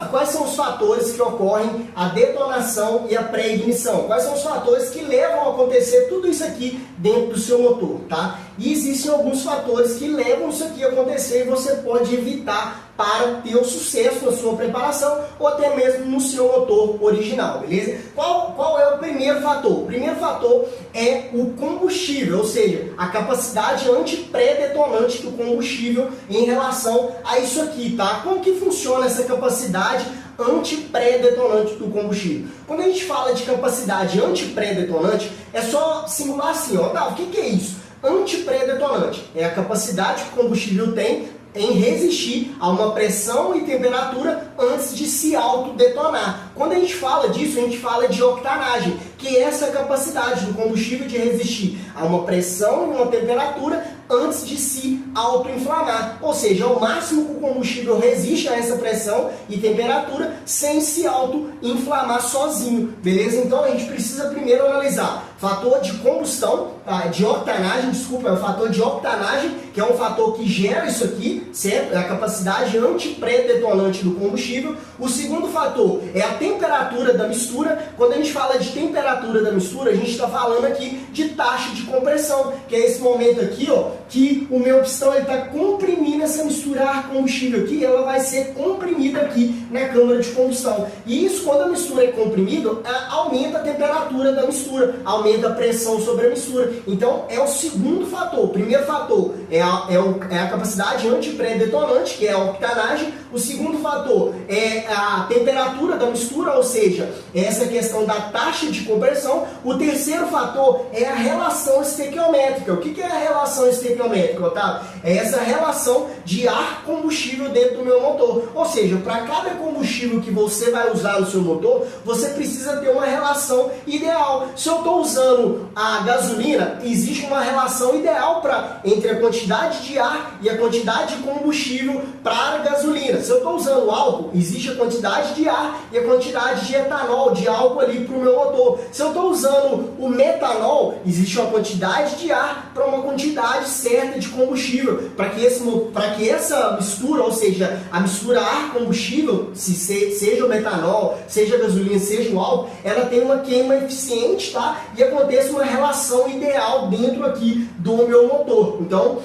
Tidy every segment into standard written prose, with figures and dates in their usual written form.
Quais são os fatores que ocorrem a detonação e a pré-ignição? Quais são os fatores que levam a acontecer tudo isso aqui dentro do seu motor, tá? E existem alguns fatores que levam isso aqui a acontecer e você pode evitar para ter o sucesso na sua preparação ou até mesmo no seu motor original, beleza? Qual é o primeiro fator? O primeiro fator é o combustível, ou seja, a capacidade anti-pré-detonante do combustível em relação a isso aqui, tá? Como que funciona essa capacidade anti-pré-detonante do combustível? Quando a gente fala de capacidade anti-pré-detonante, é só simular assim, ó, tá? O que é isso? Anti-pré-detonante é a capacidade que o combustível tem em resistir a uma pressão e temperatura antes de se autodetonar. Quando a gente fala disso, a gente fala de octanagem, que é essa capacidade do combustível de resistir a uma pressão e uma temperatura antes de se autoinflamar. Ou seja, ao máximo que o combustível resiste a essa pressão e temperatura sem se autoinflamar sozinho, beleza? Então a gente precisa primeiro analisar fator de combustão, de octanagem, desculpa, é o fator de octanagem, que é um fator que gera isso aqui, certo? É a capacidade anti-pré-detonante do combustível. O segundo fator é a temperatura da mistura. Quando a gente fala de temperatura da mistura, a gente está falando aqui de taxa de compressão, que é esse momento aqui, ó, que o meu pistão está comprimindo essa mistura ar-combustível aqui, ela vai ser comprimida aqui na câmara de combustão. E isso, quando a mistura é comprimida, aumenta a temperatura da mistura, aumenta a pressão sobre a mistura. Então, é o segundo fator. O primeiro fator é a capacidade anti-pré-detonante, que é a octanagem. O segundo fator é a temperatura da mistura, ou seja, essa questão da taxa de compressão. O terceiro fator é a relação estequiométrica. O que é a relação estequiométrica, Otávio? É essa relação de ar-combustível dentro do meu motor. Ou seja, para cada combustível que você vai usar no seu motor, você precisa ter uma relação ideal. Se eu estou usando a gasolina, existe uma relação ideal entre a quantidade de ar e a quantidade de combustível para a gasolina. Se eu estou usando álcool, existe a quantidade de ar e a quantidade de etanol, de álcool ali para o meu motor. Se eu estou usando o metanol, existe uma quantidade de ar para uma quantidade certa de combustível, para que essa mistura, ou seja, a mistura ar-combustível, seja o metanol, seja a gasolina, seja o álcool, ela tem uma queima eficiente, tá? E acontece uma relação ideal dentro aqui do meu motor. Então,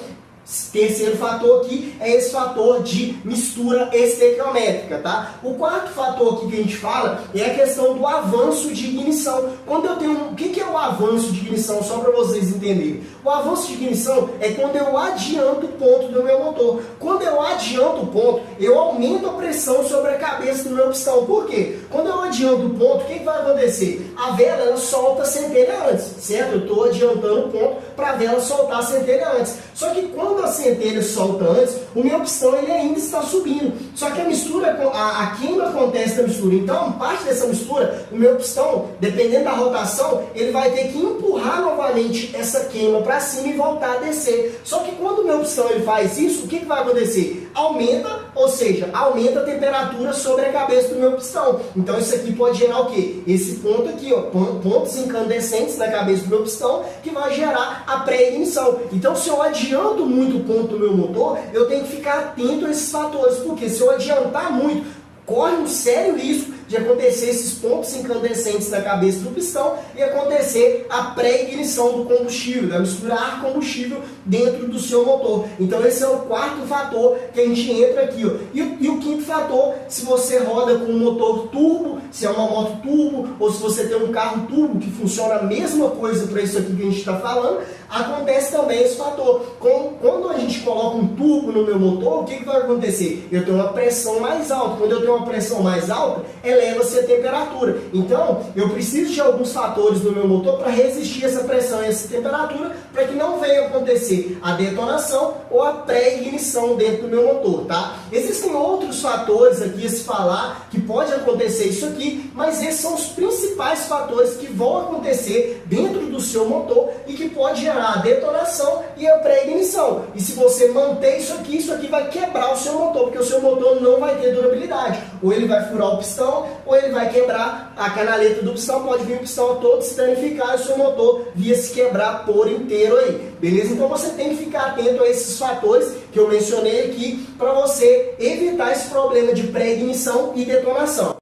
terceiro fator aqui é esse fator de mistura estequiométrica, tá? O quarto fator aqui que a gente fala é a questão do avanço de ignição. Quando eu tenho o que é o avanço de ignição, só para vocês entenderem? O avanço de ignição é quando eu adianto o ponto do meu motor. Quando eu adianto o ponto, eu aumento a pressão sobre a cabeça do meu pistão. Por quê? Quando eu adianto o ponto, o que vai acontecer? A vela, ela solta a centelha antes, certo? Eu estou adiantando o ponto para a vela soltar a centelha antes. Só que quando a centelha solta antes, o meu pistão ele ainda está subindo. Só que a mistura, a queima acontece na mistura. Então, parte dessa mistura, o meu pistão, dependendo da rotação, ele vai ter que empurrar novamente essa queima para cima e voltar a descer. Só que quando o meu pistão ele faz isso, o que vai acontecer? Aumenta, ou seja, aumenta a temperatura sobre a cabeça do meu pistão. Então, isso aqui pode gerar o quê? Esse ponto aqui, ó, pontos incandescentes na cabeça do meu pistão, que vai gerar a pré-ignição. Então, se eu adianto muito o ponto do meu motor, eu tenho que ficar atento a esses fatores, porque se eu adiantar muito, corre um sério risco de acontecer esses pontos incandescentes na cabeça do pistão e acontecer a pré-ignição do combustível, da mistura ar-combustível dentro do seu motor. Então esse é o quarto fator que a gente entra aqui, ó. E o quinto fator, se você roda com um motor turbo, se é uma moto turbo, ou se você tem um carro turbo que funciona a mesma coisa para isso aqui que a gente está falando, acontece também esse fator. Quando a gente coloca um turbo no meu motor, o que vai acontecer? Eu tenho uma pressão mais alta. Quando eu tenho uma pressão mais alta, eleva-se a temperatura. Então, eu preciso de alguns fatores no meu motor para resistir essa pressão e essa temperatura, para que não venha acontecer a detonação ou a pré-ignição dentro do meu motor, tá? Existem outros fatores aqui a se falar que pode acontecer isso aqui, mas esses são os principais fatores que vão acontecer dentro do seu motor e que pode gerar a detonação e a pré-ignição. E se você manter isso aqui vai quebrar o seu motor, porque o seu motor não vai ter durabilidade. Ou ele vai furar o pistão, ou ou ele vai quebrar a canaleta do pistão, pode vir o pistão todo se danificar e o seu motor via se quebrar por inteiro aí, beleza? Então você tem que ficar atento a esses fatores que eu mencionei aqui para você evitar esse problema de pré-ignição e detonação.